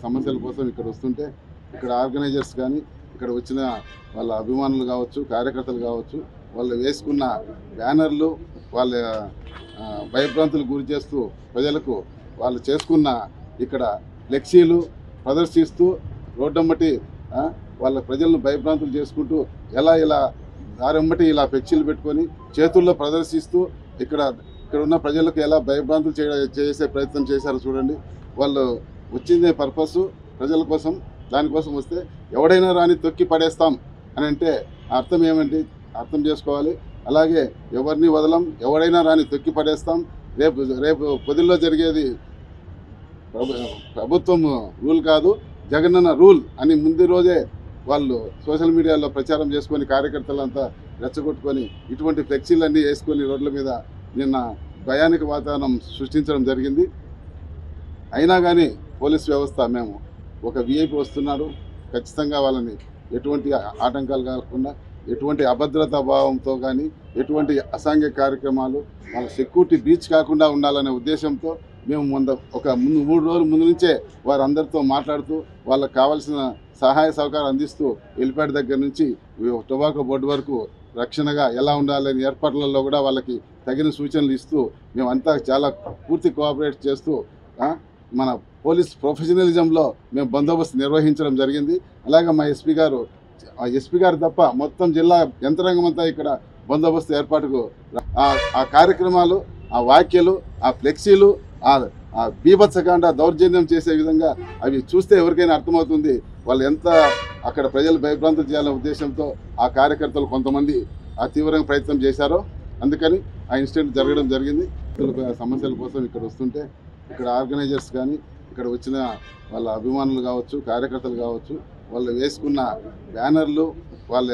సమస్యల కోసం ఇక్కడ వస్తుంటే ఇక్కడ ఆర్గనైజర్స్ కానీ ఇక్కడ వచ్చిన వాళ్ళ అభిమానులు కావచ్చు, కార్యకర్తలు కావచ్చు, వాళ్ళు వేసుకున్న బ్యానర్లు వాళ్ళ భయభ్రాంతులకు గురి చేస్తూ ప్రజలకు వాళ్ళు చేసుకున్న ఇక్కడ ఫ్లెక్సీలు ప్రదర్శిస్తూ రోడ్డమ్మటి వాళ్ళ ప్రజలను భయభ్రాంతులు చేసుకుంటూ ఇలా దారెమ్మటి ఇలా ఫ్లెక్సీలు పెట్టుకొని చేతుల్లో ప్రదర్శిస్తూ ఇక్కడ ఉన్న ప్రజలకు ఎలా భయభ్రాంతులు చేసే ప్రయత్నం చేశారో చూడండి. వాళ్ళు వచ్చిందే పర్పస్ ప్రజల కోసం, దానికోసం వస్తే ఎవడైనా రాని తొక్కి పడేస్తాం అని అంటే అర్థం ఏమండి అర్థం చేసుకోవాలి. అలాగే ఎవరిని వదలం, ఎవడైనా రాని తొక్కి పడేస్తాం. రేపు పొదిల్లో జరిగేది ప్రభుత్వం రూల్ కాదు, జగనన్న రూల్ అని ముందు రోజే వాళ్ళు సోషల్ మీడియాలో ప్రచారం చేసుకొని కార్యకర్తలంతా రెచ్చగొట్టుకొని ఇటువంటి ఫ్లెక్సీలన్నీ వేసుకొని రోడ్ల మీద నిన్న భయానక వాతావరణం సృష్టించడం జరిగింది. అయినా కానీ పోలీస్ వ్యవస్థ మేము ఒక విఐపి వస్తున్నారు, ఖచ్చితంగా వాళ్ళని ఎటువంటి ఆటంకాలు కాకుండా, ఎటువంటి అభద్రతా భావంతో కానీ, ఎటువంటి అసాంఘిక కార్యక్రమాలు, వాళ్ళ సెక్యూరిటీ బ్రీచ్ కాకుండా ఉండాలనే ఉద్దేశంతో మేము ఒక 3 రోజుల ముందు నుంచే వారందరితో మాట్లాడుతూ వాళ్ళకి కావాల్సిన సహాయ సహకారం అందిస్తూ హెలిప్యాడ్ దగ్గర నుంచి టొబాకో బోర్డు వరకు రక్షణగా ఎలా ఉండాలని ఏర్పాట్లలో కూడా వాళ్ళకి తగిన సూచనలు ఇస్తూ మేమంతా చాలా పూర్తి కోఆపరేట్ చేస్తూ మన పోలీస్ ప్రొఫెషనలిజంలో మేము బందోబస్తు నిర్వహించడం జరిగింది. అలాగే మా ఎస్పీ గారు తప్ప మొత్తం జిల్లా యంత్రాంగం అంతా ఇక్కడ బందోబస్తు ఏర్పాటుకు ఆ కార్యక్రమాలు, ఆ వ్యాఖ్యలు, ఆ ఫ్లెక్సీలు, ఆ బీభత్సకాండ దౌర్జన్యం చేసే విధంగా అవి చూస్తే ఎవరికైనా అర్థమవుతుంది వాళ్ళు ఎంత అక్కడ ప్రజలు భయభ్రాంతులు చేయాలనే ఉద్దేశంతో ఆ కార్యకర్తలు కొంతమంది ఆ తీవ్రంగా ప్రయత్నం చేశారో అందుకని ఆ ఇన్సిడెంట్ జరగడం జరిగింది. సమస్యల కోసం ఇక్కడ వస్తుంటే ఇక్కడ ఆర్గనైజర్స్ కానీ ఇక్కడ వచ్చిన వాళ్ళ అభిమానులు కావచ్చు, కార్యకర్తలు కావచ్చు, వాళ్ళు వేసుకున్న బ్యానర్లు వాళ్ళ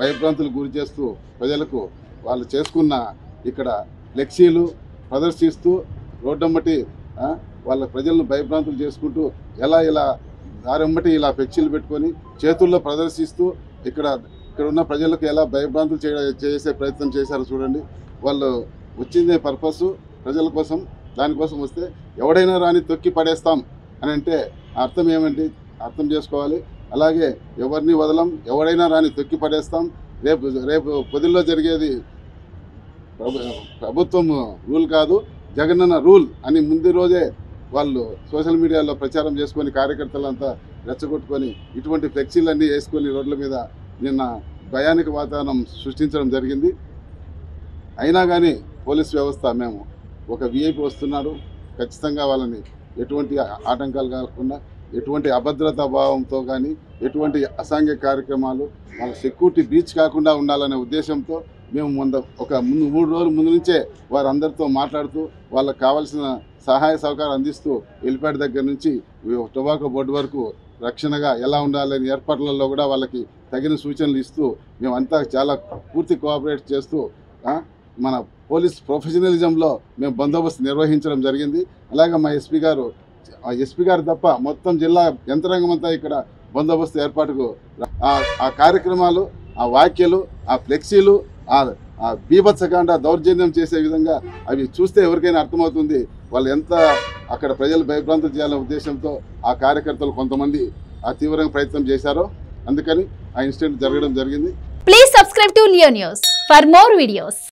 భయభ్రాంతులకు గురి చేస్తూ ప్రజలకు వాళ్ళు చేసుకున్న ఇక్కడ ఫ్లెక్సీలు ప్రదర్శిస్తూ రోడ్డమ్మటి వాళ్ళ ప్రజలను భయభ్రాంతులు చేసుకుంటూ ఇలా దారెమ్మటి ఇలా ఫ్లెక్సీలు పెట్టుకొని చేతుల్లో ప్రదర్శిస్తూ ఇక్కడ ఉన్న ప్రజలకు ఎలా భయభ్రాంతులు చేసే ప్రయత్నం చేశారో చూడండి. వాళ్ళు వచ్చిందే పర్పస్ ప్రజల కోసం, దానికోసం వస్తే ఎవడైనా రాని తొక్కి పడేస్తాం అని అంటే అర్థం ఏమండి అర్థం చేసుకోవాలి. అలాగే ఎవరిని వదలం, ఎవడైనా రాని తొక్కి పడేస్తాం. రేపు పొదిల్లో జరిగేది ప్రభుత్వం రూల్ కాదు, జగనన్న రూల్ అని ముందు రోజే వాళ్ళు సోషల్ మీడియాలో ప్రచారం చేసుకొని కార్యకర్తలంతా రెచ్చగొట్టుకొని ఇటువంటి ఫ్లెక్సీలన్నీ వేసుకొని రోడ్ల మీద నిన్న భయానక వాతావరణం సృష్టించడం జరిగింది. అయినా కానీ పోలీస్ వ్యవస్థ మేము ఒక విఐపి వస్తున్నారు, ఖచ్చితంగా వాళ్ళని ఎటువంటి ఆటంకాలు కాకుండా, ఎటువంటి అభద్రతా భావంతో కానీ, ఎటువంటి అసాంఘిక కార్యక్రమాలు, వాళ్ళ సెక్యూరిటీ బ్రీచ్ కాకుండా ఉండాలనే ఉద్దేశంతో మేము ఒక 3 రోజుల ముందు నుంచే వారందరితో మాట్లాడుతూ వాళ్ళకి కావాల్సిన సహాయ సహకారం అందిస్తూ హెలిప్యాడ్ దగ్గర నుంచి టొబాకో బోర్డు వరకు రక్షణగా ఎలా ఉండాలని ఏర్పాట్లలో కూడా వాళ్ళకి తగిన సూచనలు ఇస్తూ మేమంతా చాలా పూర్తి కోఆపరేట్ చేస్తూ మన పోలీస్ ప్రొఫెషనలిజంలో మేము బందోబస్తు నిర్వహించడం జరిగింది. అలాగే మా ఎస్పీ గారు తప్ప మొత్తం జిల్లా యంత్రాంగం అంతా ఇక్కడ బందోబస్తు ఏర్పాటుకు ఆ కార్యక్రమాలు, ఆ వ్యాఖ్యలు, ఆ ఫ్లెక్సీలు, ఆ బీభత్సకాండ దౌర్జన్యం చేసే విధంగా అవి చూస్తే ఎవరికైనా అర్థమవుతుంది వాళ్ళు ఎంత అక్కడ ప్రజలు భయభ్రాంతులు చేయాలనే ఉద్దేశంతో ఆ కార్యకర్తలు కొంతమంది ఆ తీవ్రంగా ప్రయత్నం చేశారో అందుకని ఆ ఇన్సిడెంట్ జరగడం జరిగింది. Please subscribe to Leo news for more videos.